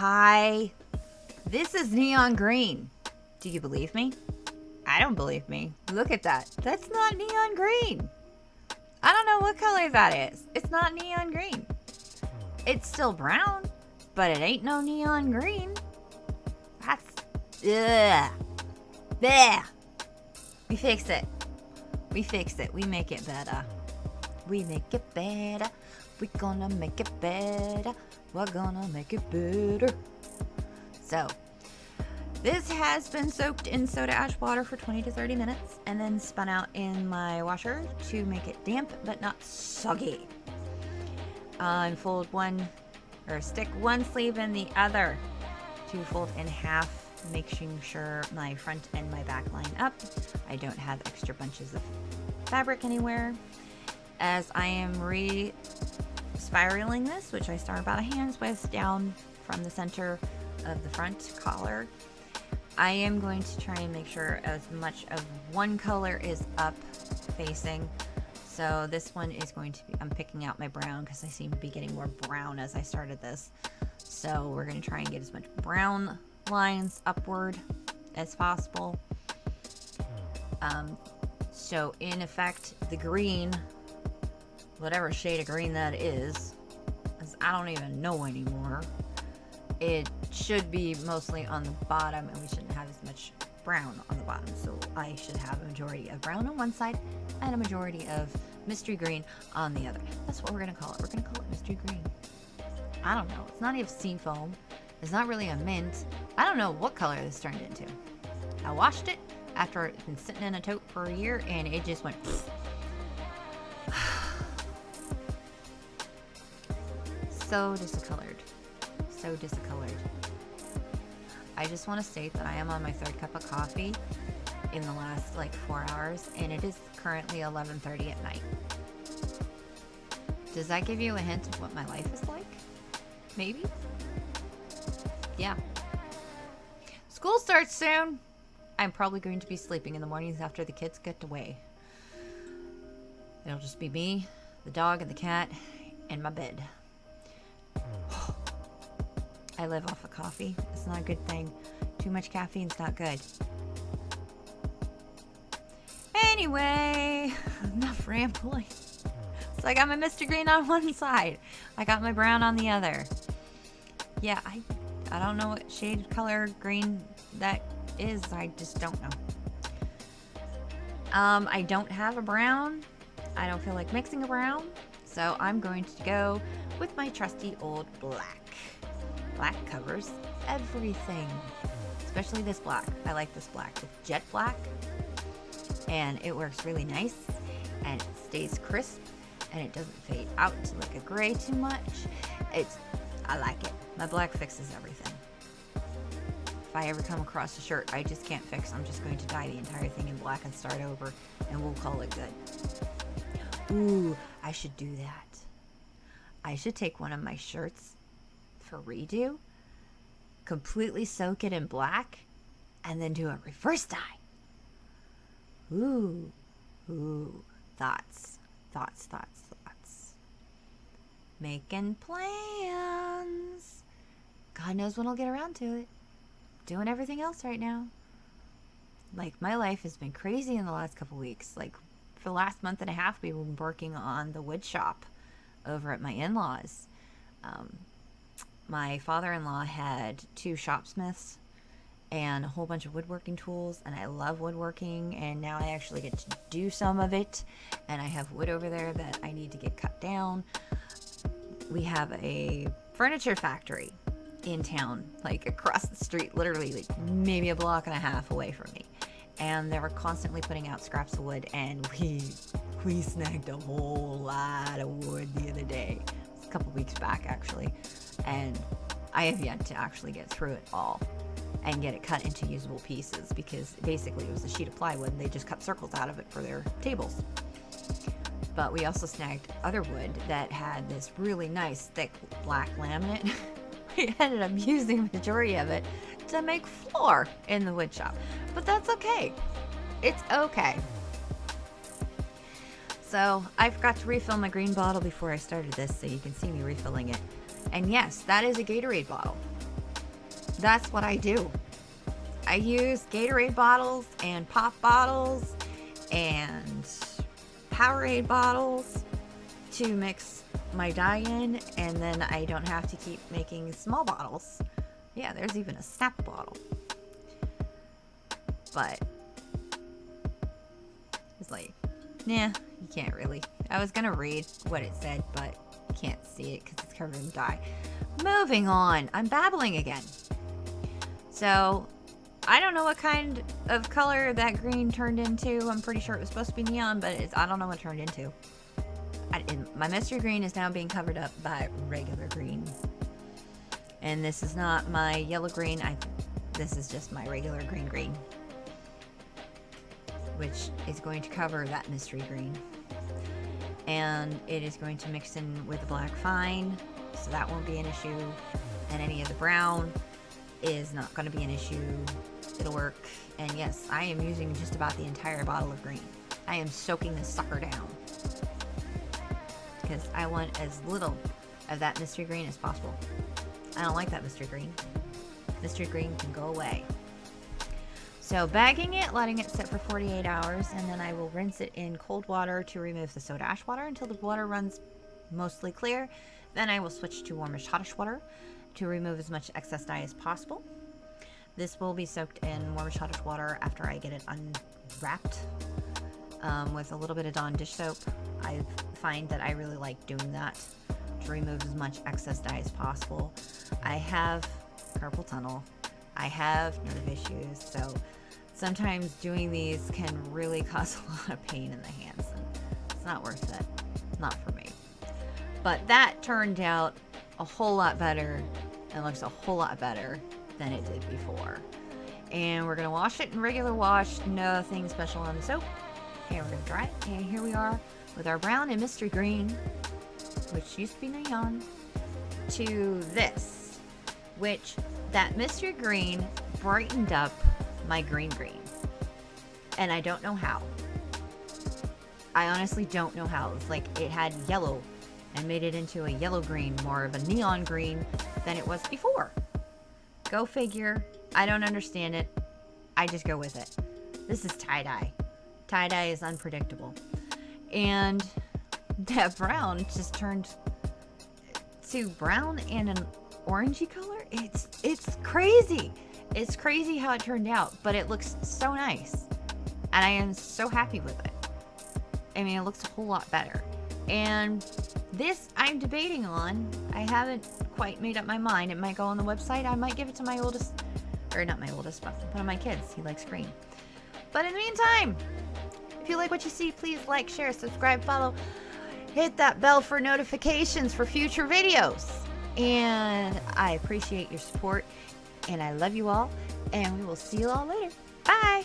Hi. This is neon green. Do you believe me? I don't believe me. Look at that. That's not neon green. I don't know what color that is. It's not neon green. It's still brown, but it ain't no neon green. That's... Ugh. Bleh. We fix it. We fix it. We make it better. We make it better. We gonna make it better. We're gonna make it better. So, this has been soaked in soda ash water for 20 to 30 minutes and then spun out in my washer to make it damp but not soggy. And stick one sleeve in the other to fold in half, making sure my front and my back line up. I don't have extra bunches of fabric anywhere. As I am spiraling this, which I start about a hand's width down from the center of the front collar, I am going to try and make sure as much of one color is up facing. So this one is going to be, I'm picking out my brown because I seem to be getting more brown as I started this. So we're going to try and get as much brown lines upward as possible. So in effect, the green, whatever shade of green that is, as I don't even know anymore, it should be mostly on the bottom and we shouldn't have as much brown on the bottom. So I should have a majority of brown on one side and a majority of mystery green on the other. That's what we're going to call it. We're going to call it mystery green. I don't know. It's not even sea foam. It's not really a mint. I don't know what color this turned into. I washed it after it's been sitting in a tote for a year and it just went so discolored. So discolored. I just want to state that I am on my third cup of coffee in the last 4 hours and it is currently 11:30 at night. Does that give you a hint of what my life is like? Maybe? Yeah. School starts soon. I'm probably going to be sleeping in the mornings after the kids get away. It'll just be me, the dog, and the cat, and my bed. I live off of coffee. It's not a good thing. Too much caffeine's not good. Anyway, enough rambling. So I got my Mr. Green on one side. I got my brown on the other. Yeah, I don't know what shade color green that is. I just don't know. I don't have a brown. I don't feel like mixing a brown. So I'm going to go with my trusty old black. Black covers everything, especially this black. I like this black. It's jet black and it works really nice and it stays crisp and it doesn't fade out to like a gray too much. I like it. My black fixes everything. If I ever come across a shirt I just can't fix, I'm just going to dye the entire thing in black and start over and we'll call it good. Ooh, I should do that. I should take one of my shirts for redo, completely soak it in black, and then do a reverse dye. Ooh, thoughts. Making plans. God knows when I'll get around to it. Doing everything else right now. My life has been crazy in the last couple weeks. For the last month and a half, we've been working on the wood shop over at my in-laws. My father-in-law had 2 shopsmiths and a whole bunch of woodworking tools, and I love woodworking, and now I actually get to do some of it, and I have wood over there that I need to get cut down. We have a furniture factory in town, across the street, literally maybe a block and a half away from me, and they were constantly putting out scraps of wood, and we snagged a whole lot of wood the other day. It's a couple weeks back actually. And I have yet to actually get through it all and get it cut into usable pieces because basically it was a sheet of plywood and they just cut circles out of it for their tables. But we also snagged other wood that had this really nice thick black laminate. We ended up using the majority of it to make floor in the wood shop. But that's okay. It's okay. So I forgot to refill my green bottle before I started this, so you can see me refilling it. And yes, that is a Gatorade bottle. That's what I do. I use Gatorade bottles and pop bottles and Powerade bottles to mix my dye in, and then I don't have to keep making small bottles. Yeah, there's even a snap bottle. But it's like, nah, you can't really. I was gonna read what it said, but you can't see it because it's covered in dye. Moving on. I'm babbling again. So, I don't know what kind of color that green turned into. I'm pretty sure it was supposed to be neon, but I don't know what it turned into. My mystery green is now being covered up by regular green. And this is not my yellow green. This is just my regular green, which is going to cover that mystery green. And it is going to mix in with the black fine, so that won't be an issue. And any of the brown is not going to be an issue. It'll work. And yes, I am using just about the entire bottle of green. I am soaking this sucker down because I want as little of that mystery green as possible. I don't like that mystery green. Mystery green can go away. So bagging it, letting it sit for 48 hours, and then I will rinse it in cold water to remove the soda ash water until the water runs mostly clear. Then I will switch to warmish hotish water to remove as much excess dye as possible. This will be soaked in warmish hotish water after I get it unwrapped with a little bit of Dawn dish soap. I find that I really like doing that to remove as much excess dye as possible. I have carpal tunnel. I have nerve issues, so sometimes doing these can really cause a lot of pain in the hands, and it's not worth it. Not for me. But that turned out a whole lot better and looks a whole lot better than it did before. And we're gonna wash it in regular wash, nothing special on the soap. And we're gonna dry it. And here we are with our brown and mystery green, which used to be neon, to this, which that mystery green brightened up my green. And I don't know how. I honestly don't know how. It's like it had yellow and made it into a yellow green, more of a neon green than it was before. Go figure. I don't understand it. I just go with it. This is tie-dye. Tie-dye is unpredictable. And that brown just turned to brown and an orangey color. It's crazy. It's crazy how it turned out, but it looks so nice. And I am so happy with it. I mean, it looks a whole lot better. And this I'm debating on. I haven't quite made up my mind. It might go on the website. I might give it to my oldest, or not my oldest, but one of my kids. He likes green. But in the meantime, if you like what you see, please like, share, subscribe, follow. Hit that bell for notifications for future videos. And I appreciate your support. And I love you all. And we will see you all later. Bye.